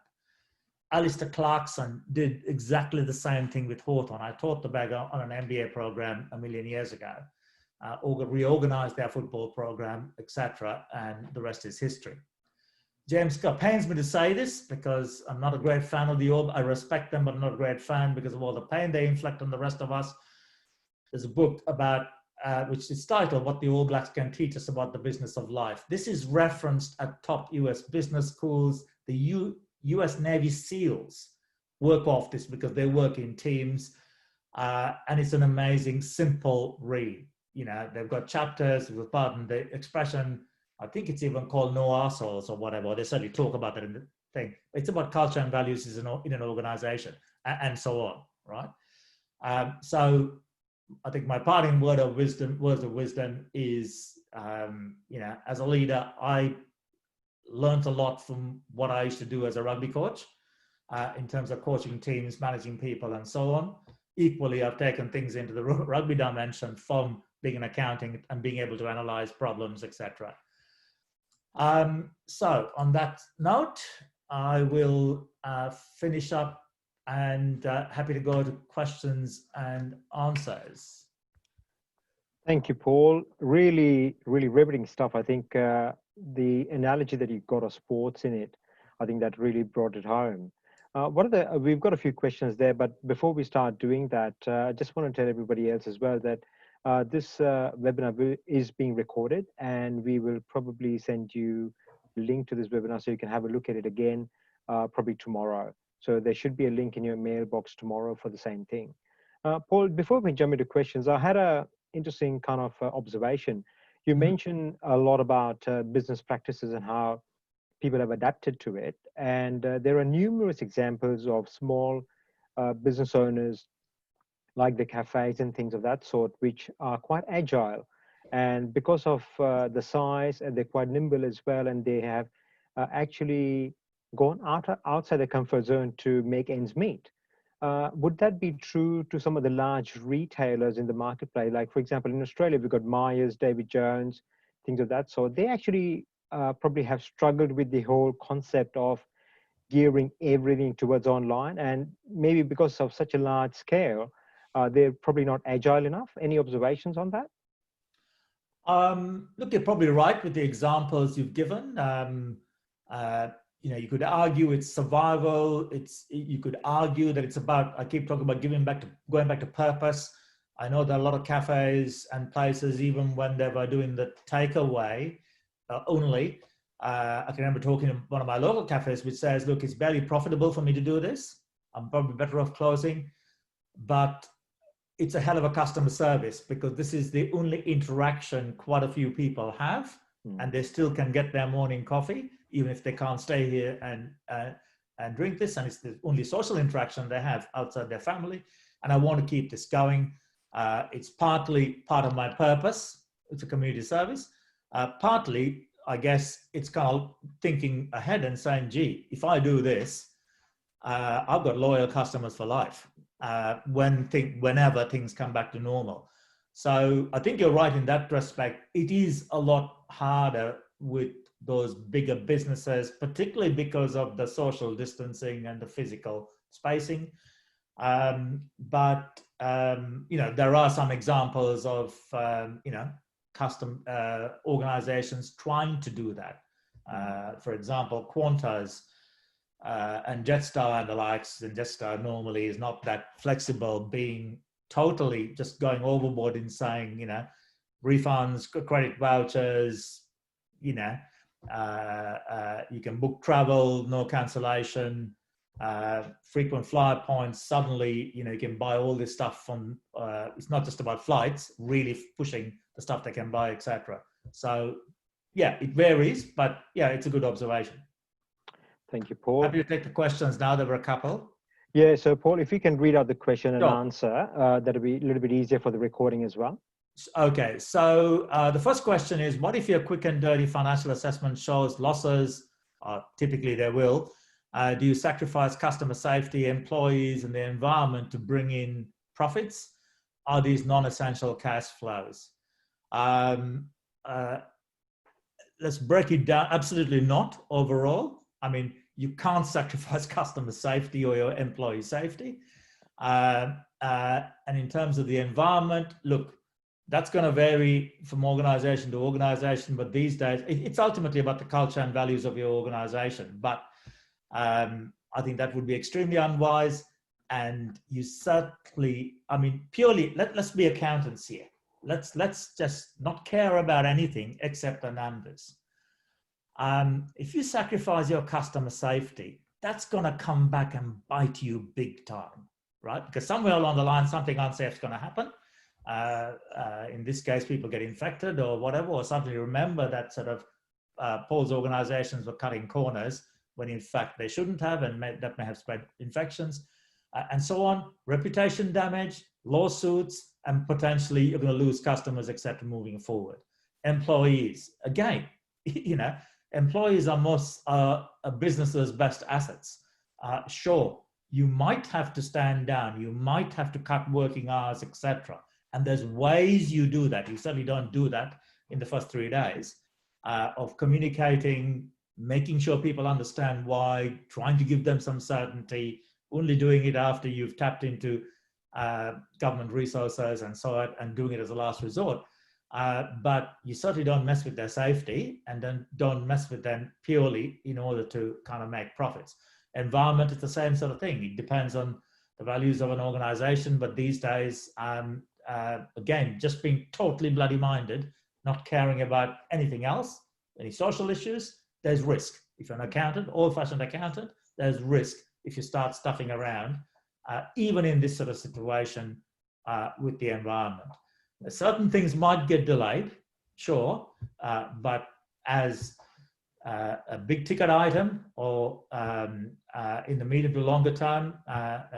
Alistair Clarkson did exactly the same thing with Hawthorn. I taught the bag on an MBA program a million years ago, reorganized their football program, etc., and the rest is history. James Scott pains me to say this because I'm not a great fan of the All. I respect them, but I'm not a great fan because of all the pain they inflict on the rest of us. There's a book about which is titled "What the All Blacks Can Teach Us About the Business of Life." This is referenced at top US business schools. The US Navy SEALs work off this because they work in teams, and it's an amazing, simple read. They've got chapters, pardon the expression, I think it's even called no arseholes or whatever. They certainly talk about that in the thing. It's about culture and values in an organization and so on, right? So I think my parting words of wisdom is, as a leader, I learned a lot from what I used to do as a rugby coach in terms of coaching teams, managing people, and so on. Equally, I've taken things into the rugby dimension from being in accounting and being able to analyze problems, etc. So on that note, I will finish up and happy to go to questions and answers. Thank you, Paul. Really, really riveting stuff. I think the analogy that you got of sports in it, I think that really brought it home. We've got a few questions there, but before we start doing that, I just want to tell everybody else as well that this webinar is being recorded, and we will probably send you a link to this webinar so you can have a look at it again, probably tomorrow. So there should be a link in your mailbox tomorrow for the same thing. Paul, before we jump into questions, I had a interesting kind of observation. You mentioned a lot about business practices and how people have adapted to it. And there are numerous examples of small business owners like the cafes and things of that sort, which are quite agile. And because of the size, and they're quite nimble as well, and they have actually gone outside their comfort zone to make ends meet. Would that be true to some of the large retailers in the marketplace? Like, for example, in Australia, we've got Myers, David Jones, things of that sort. They actually probably have struggled with the whole concept of gearing everything towards online. And maybe because of such a large scale, they're probably not agile enough. Any observations on that? Look, you're probably right with the examples you've given. You could argue it's survival. You could argue that it's about, I keep talking about going back to purpose. I know there are a lot of cafes and places, even when they were doing the takeaway only. I can remember talking to one of my local cafes, which says, look, it's barely profitable for me to do this. I'm probably better off closing, but it's a hell of a customer service because this is the only interaction quite a few people have, and they still can get their morning coffee, even if they can't stay here and drink this. And it's the only social interaction they have outside their family. And I want to keep this going. It's partly part of my purpose. It's a community service. Partly, I guess, it's kind of thinking ahead and saying, gee, if I do this, I've got loyal customers for life whenever things come back to normal. So I think you're right in that respect. It is a lot harder with those bigger businesses, particularly because of the social distancing and the physical spacing. But there are some examples of, custom organizations trying to do that. For example, Qantas and Jetstar and the likes, and Jetstar normally is not that flexible, being totally just going overboard in saying, refunds, credit vouchers, you can book travel, no cancellation, frequent flyer points. Suddenly, you can buy all this stuff from, it's not just about flights, really pushing the stuff they can buy, etc. So yeah, it varies, but yeah, it's a good observation. Thank you, Paul. Happy to take the questions now. There were a couple. Yeah, so Paul, if you can read out the question and Sure. answer, that'll be a little bit easier for the recording as well. Okay, so the first question is, what if your quick and dirty financial assessment shows losses? Typically they will. Do you sacrifice customer safety, employees, and the environment to bring in profits? Are these non-essential cash flows? Let's break it down. Absolutely not overall. I mean, you can't sacrifice customer safety or your employee safety. And in terms of the environment, look, that's going to vary from organization to organization, but these days it's ultimately about the culture and values of your organization. But I think that would be extremely unwise. And you certainly, I mean, purely, let's be accountants here. Let's just not care about anything except the numbers. If you sacrifice your customer safety, that's going to come back and bite you big time, right? Because somewhere along the line, something unsafe is going to happen. In this case, people get infected or whatever, or suddenly remember that sort of Paul's organizations were cutting corners when in fact they shouldn't have, and that may have spread infections and so on. Reputation damage, lawsuits, and potentially you're going to lose customers, etc. moving forward. Employees, again, employees are most a business's best assets. Sure, you might have to stand down, you might have to cut working hours, etc. And there's ways you do that. You certainly don't do that in the first 3 days of communicating, making sure people understand why, trying to give them some certainty, only doing it after you've tapped into government resources and so on, and doing it as a last resort. But you certainly don't mess with their safety, and then don't mess with them purely in order to kind of make profits. Environment is the same sort of thing. It depends on the values of an organization, but these days, again, just being totally bloody minded, not caring about anything else, any social issues, there's risk. If you're an accountant, old-fashioned accountant, there's risk if you start stuffing around, even in this sort of situation with the environment. Certain things might get delayed, sure, but as a big ticket item or in the medium to longer term,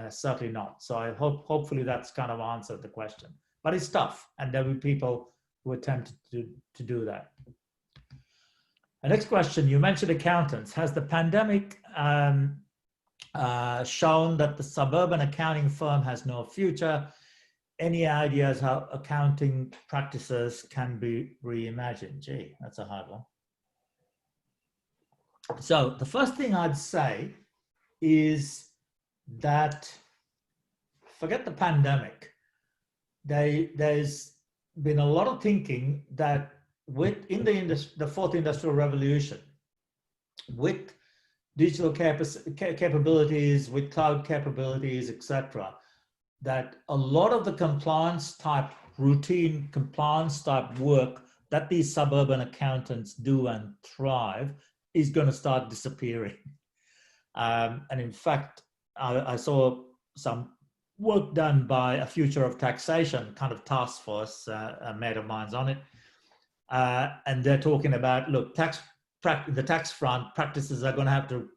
certainly not. So I hopefully that's kind of answered the question. But it's tough, and there will be people who attempt to do that. The next question, you mentioned accountants. Has the pandemic shown that the suburban accounting firm has no future? Any ideas how accounting practices can be reimagined? Gee, that's a hard one. So the first thing I'd say is that forget the pandemic. There's been a lot of thinking that in the fourth industrial revolution, with digital capabilities, with cloud capabilities, etc., that a lot of the compliance type, routine compliance type work that these suburban accountants do and thrive is going to start disappearing. And in fact, I saw some work done by a future of taxation kind of task force, a mate of mine's on it. And they're talking about, look, the tax front practices are going to have to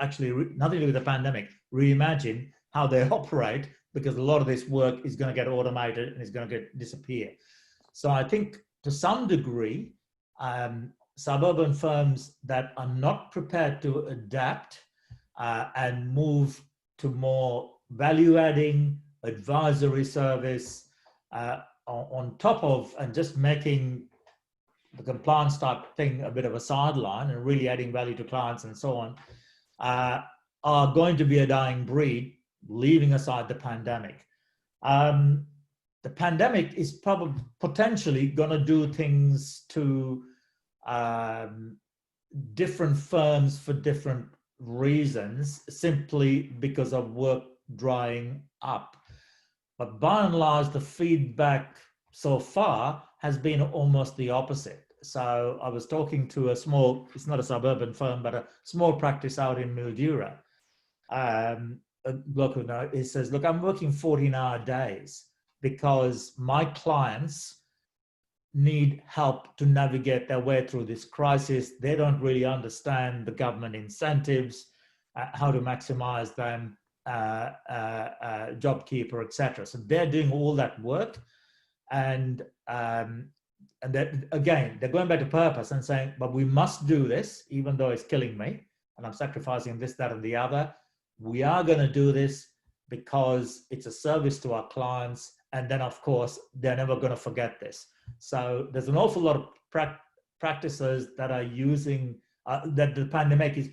actually, nothing to do with the pandemic, reimagine how they operate, because a lot of this work is going to get automated and is going to disappear. So I think to some degree, suburban firms that are not prepared to adapt and move to more value-adding advisory service on top of, and just making the compliance type thing a bit of a sideline and really adding value to clients and so on, are going to be a dying breed, leaving aside the pandemic. The pandemic is probably potentially going to do things to different firms for different reasons, simply because of work drying up. But by and large, the feedback so far has been almost the opposite. So I was talking to a small, it's not a suburban firm, but a small practice out in Mildura. A bloke who knows, he says, look, I'm working 14-hour days because my clients need help to navigate their way through this crisis. They don't really understand the government incentives, how to maximize them, JobKeeper, etc. So they're doing all that work, and that, again, they're going back to purpose and saying, but we must do this, even though it's killing me, and I'm sacrificing this, that, and the other. We are going to do this because it's a service to our clients, and then, of course, they're never going to forget this. So there's an awful lot of practices that are using, that the pandemic is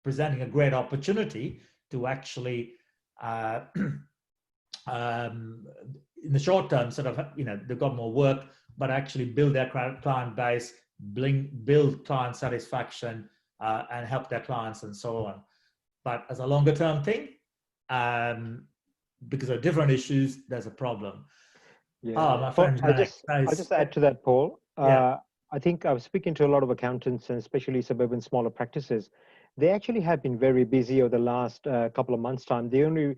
presenting a great opportunity to actually, in the short term, sort of, they've got more work, but actually build their client base, build client satisfaction, and help their clients and so on. But as a longer term thing, because of different issues, there's a problem. Yeah. Oh, my friend, I'll just add to that, Paul. Yeah. I think I was speaking to a lot of accountants, and especially suburban smaller practices. They actually have been very busy over the last couple of months' time. The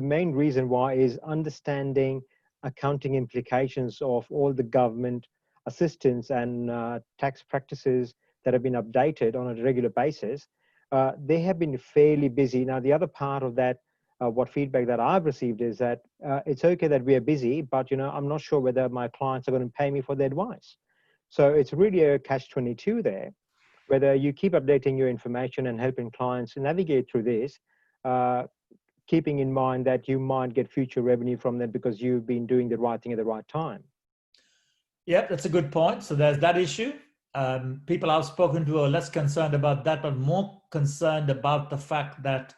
main reason why is understanding accounting implications of all the government assistance and tax practices that have been updated on a regular basis. They have been fairly busy. Now, the other part of that, what feedback that I've received is that it's okay that we are busy, but I'm not sure whether my clients are going to pay me for their advice. So it's really a catch-22 there, whether you keep updating your information and helping clients navigate through this, keeping in mind that you might get future revenue from them because you've been doing the right thing at the right time. Yep, that's a good point. So there's that issue. People I've spoken to are less concerned about that, but more concerned about the fact that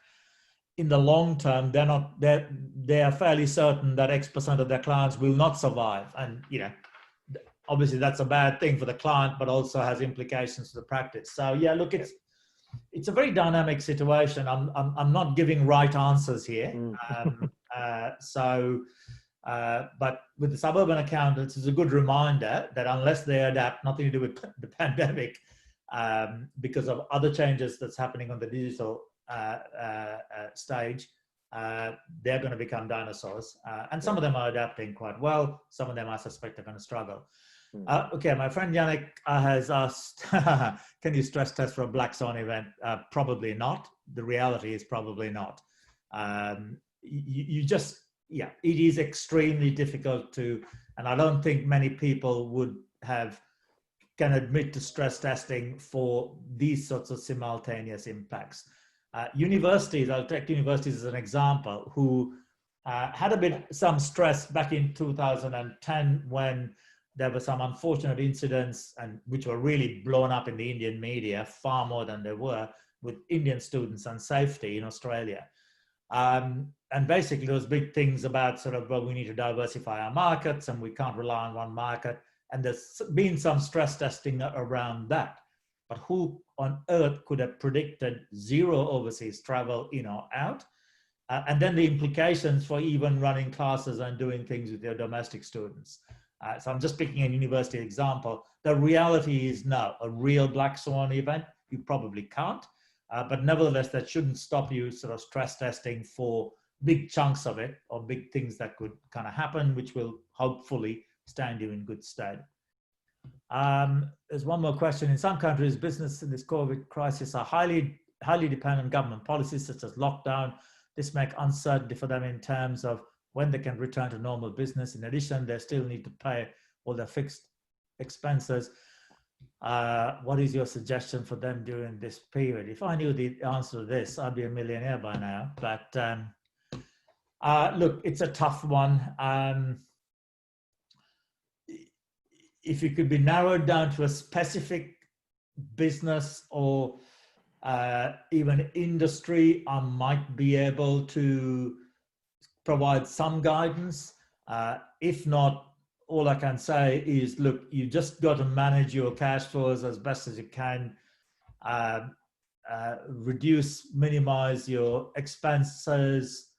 in the long term, they are fairly certain that X% of their clients will not survive. And, obviously that's a bad thing for the client, but also has implications for the practice. So yeah, look, it's a very dynamic situation. I'm not giving right answers here. But with the suburban accountants, it's a good reminder that unless they adapt, nothing to do with the pandemic, because of other changes that's happening on the digital stage, they're going to become dinosaurs. And some of them are adapting quite well. Some of them, I suspect, are going to struggle. Okay, my friend Yannick has asked, can you stress test for a black swan event? Probably not. The reality is probably not. It is extremely difficult to, and I don't think many people can admit to stress testing for these sorts of simultaneous impacts. Universities, I'll take universities as an example, who had some stress back in 2010 when there were some unfortunate incidents, and which were really blown up in the Indian media far more than they were, with Indian students and safety in Australia. And basically those big things about sort of, well, we need to diversify our markets and we can't rely on one market. And there's been some stress testing around that. But who on earth could have predicted zero overseas travel in or out? And then the implications for even running classes and doing things with your domestic students. So I'm just picking a university example. The reality is no, a real black swan event, you probably can't. But nevertheless, that shouldn't stop you sort of stress testing for big chunks of it or big things that could kind of happen, which will hopefully stand you in good stead. There's one more question. In some countries, business in this COVID crisis are highly dependent on government policies such as lockdown. This makes uncertainty for them in terms of when they can return to normal business. In addition, they still need to pay all their fixed expenses. What is your suggestion for them during this period? If I knew the answer to this, I'd be a millionaire by now. But look, it's a tough one. If it could be narrowed down to a specific business or even industry, I might be able to provide some guidance. If not, all I can say is, look, you just got to manage your cash flows as best as you can. minimize your expenses,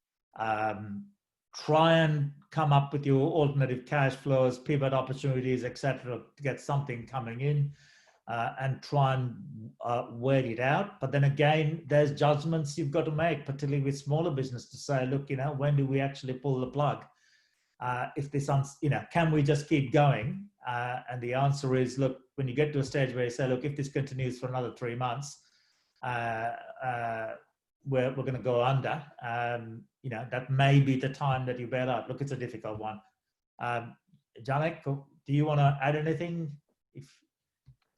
try and come up with your alternative cash flows, pivot opportunities, etc., to get something coming in, and try and wait it out. But then again, there's judgments you've got to make, particularly with smaller business, to say, look, when do we actually pull the plug? If this, can we just keep going? And the answer is, look, when you get to a stage where you say, look, if this continues for another 3 months, we're going to go under. That may be the time that you bail out. Look, it's a difficult one. Janek, do you want to add anything?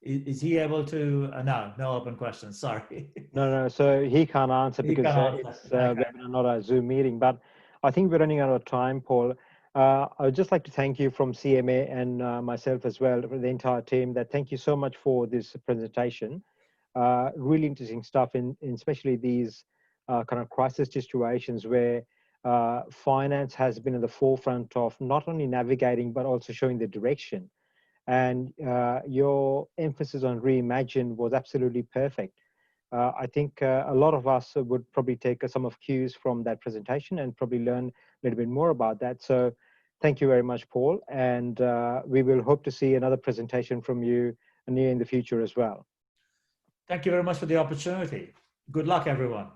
Is he able to? No open questions. Sorry. No. So he can't answer because it's okay. webinar, not a Zoom meeting. But I think we're running out of time, Paul. I would just like to thank you from CMA and myself as well, the entire team. Thank you so much for this presentation. Really interesting stuff, in especially these kind of crisis situations where finance has been at the forefront of not only navigating but also showing the direction. And your emphasis on Reimagine was absolutely perfect. I think a lot of us would probably take some of cues from that presentation and probably learn a little bit more about that. So thank you very much, Paul. And we will hope to see another presentation from you near in the future as well. Thank you very much for the opportunity. Good luck, everyone.